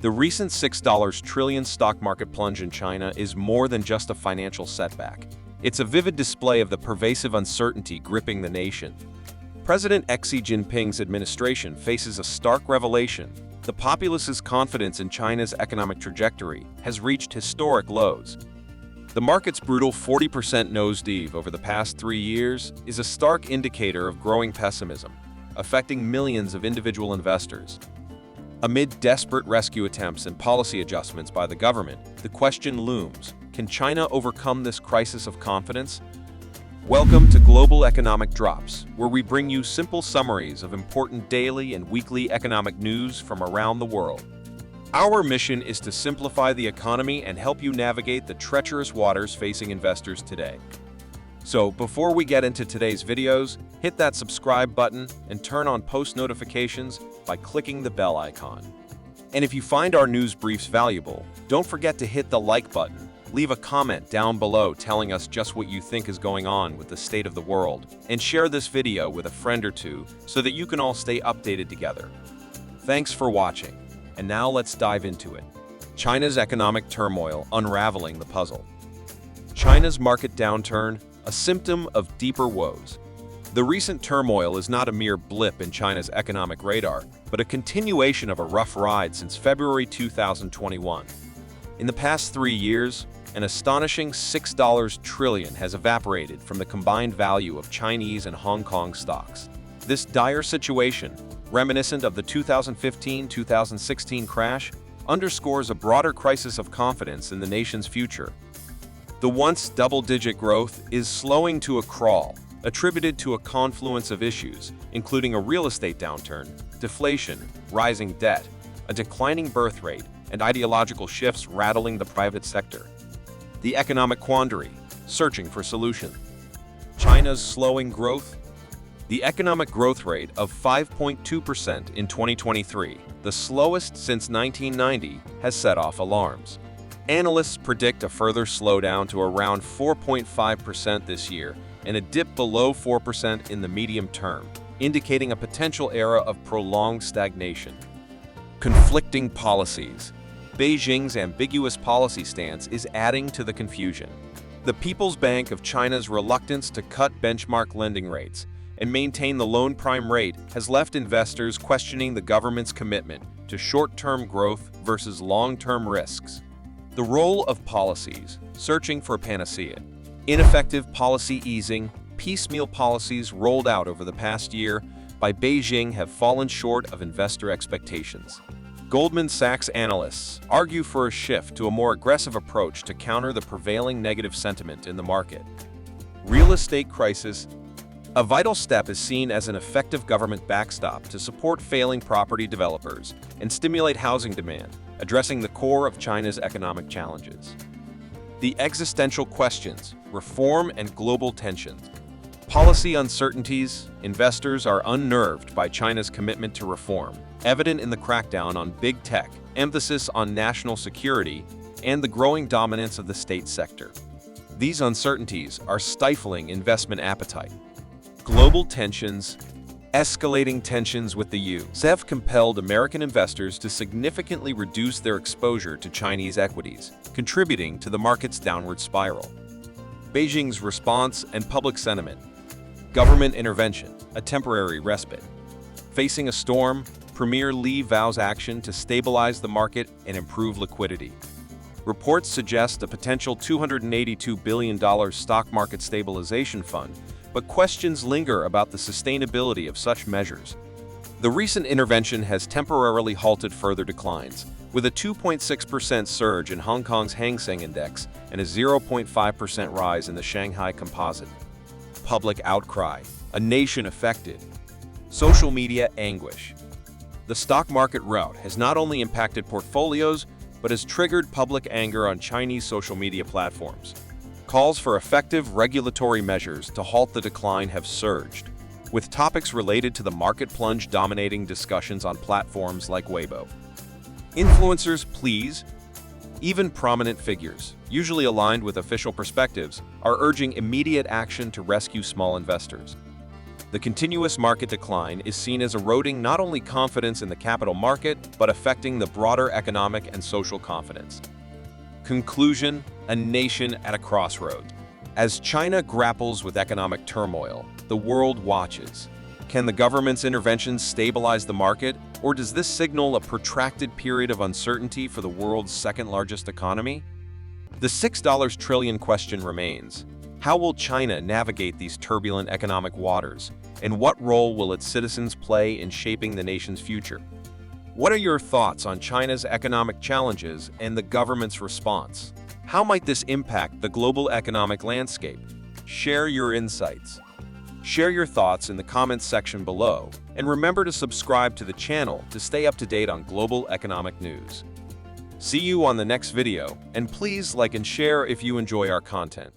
The recent $6 trillion stock market plunge in China is more than just a financial setback. It's a vivid display of the pervasive uncertainty gripping the nation. President Xi Jinping's administration faces a stark revelation. The populace's confidence in China's economic trajectory has reached historic lows. The market's brutal 40% nosedive over the past 3 years is a stark indicator of growing pessimism, affecting millions of individual investors. Amid desperate rescue attempts and policy adjustments by the government, the question looms: can China overcome this crisis of confidence? Welcome to Global Economic Drops, where we bring you simple summaries of important daily and weekly economic news from around the world. Our mission is to simplify the economy and help you navigate the treacherous waters facing investors today. So, before we get into today's videos, hit that subscribe button and turn on post notifications by clicking the bell icon. And if you find our news briefs valuable, don't forget to hit the like button. Leave a comment down below telling us just what you think is going on with the state of the world, and share this video with a friend or two so that you can all stay updated together. Thanks for watching, and now let's dive into it. China's economic turmoil unraveling the puzzle. China's market downturn, a symptom of deeper woes. The recent turmoil is not a mere blip in China's economic radar, but a continuation of a rough ride since February 2021. In the past 3 years, an astonishing $6 trillion has evaporated from the combined value of Chinese and Hong Kong stocks. This dire situation, reminiscent of the 2015-2016 crash, underscores a broader crisis of confidence in the nation's future. The once double-digit growth is slowing to a crawl, attributed to a confluence of issues, including a real estate downturn, deflation, rising debt, a declining birth rate, and ideological shifts rattling the private sector. The economic quandary, searching for solution. China's slowing growth. The economic growth rate of 5.2% in 2023, the slowest since 1990, has set off alarms. Analysts predict a further slowdown to around 4.5% this year and a dip below 4% in the medium term, indicating a potential era of prolonged stagnation. Conflicting policies. Beijing's ambiguous policy stance is adding to the confusion. The People's Bank of China's reluctance to cut benchmark lending rates and maintain the loan prime rate has left investors questioning the government's commitment to short-term growth versus long-term risks. The role of policies, searching for a panacea. Ineffective policy easing, piecemeal policies rolled out over the past year by Beijing have fallen short of investor expectations. Goldman Sachs analysts argue for a shift to a more aggressive approach to counter the prevailing negative sentiment in the market. Real estate crisis. A vital step is seen as an effective government backstop to support failing property developers and stimulate housing demand, addressing the core of China's economic challenges. The existential questions, reform and global tensions. Policy uncertainties. Investors are unnerved by China's commitment to reform, evident in the crackdown on big tech, emphasis on national security, and the growing dominance of the state sector. These uncertainties are stifling investment appetite. Global tensions. Escalating tensions with the U.S. have compelled American investors to significantly reduce their exposure to Chinese equities, contributing to the market's downward spiral. Beijing's response and public sentiment. Government intervention, a temporary respite. Facing a storm, Premier Li vows action to stabilize the market and improve liquidity. Reports suggest a potential $282 billion stock market stabilization fund, but questions linger about the sustainability of such measures. The recent intervention has temporarily halted further declines, with a 2.6% surge in Hong Kong's Hang Seng Index and a 0.5% rise in the Shanghai Composite. Public outcry, a nation affected. Social media anguish. The stock market rout has not only impacted portfolios, but has triggered public anger on Chinese social media platforms. Calls for effective regulatory measures to halt the decline have surged, with topics related to the market plunge dominating discussions on platforms like Weibo. Influencers please. Even prominent figures, usually aligned with official perspectives, are urging immediate action to rescue small investors. The continuous market decline is seen as eroding not only confidence in the capital market, but affecting the broader economic and social confidence. Conclusion: a nation at a crossroads. As China grapples with economic turmoil, the world watches. Can the government's interventions stabilize the market, or does this signal a protracted period of uncertainty for the world's second-largest economy? The $6 trillion question remains. How will China navigate these turbulent economic waters, and what role will its citizens play in shaping the nation's future? What are your thoughts on China's economic challenges and the government's response? How might this impact the global economic landscape? Share your insights. Share your thoughts in the comments section below, and remember to subscribe to the channel to stay up to date on global economic news. See you on the next video, and please like and share if you enjoy our content.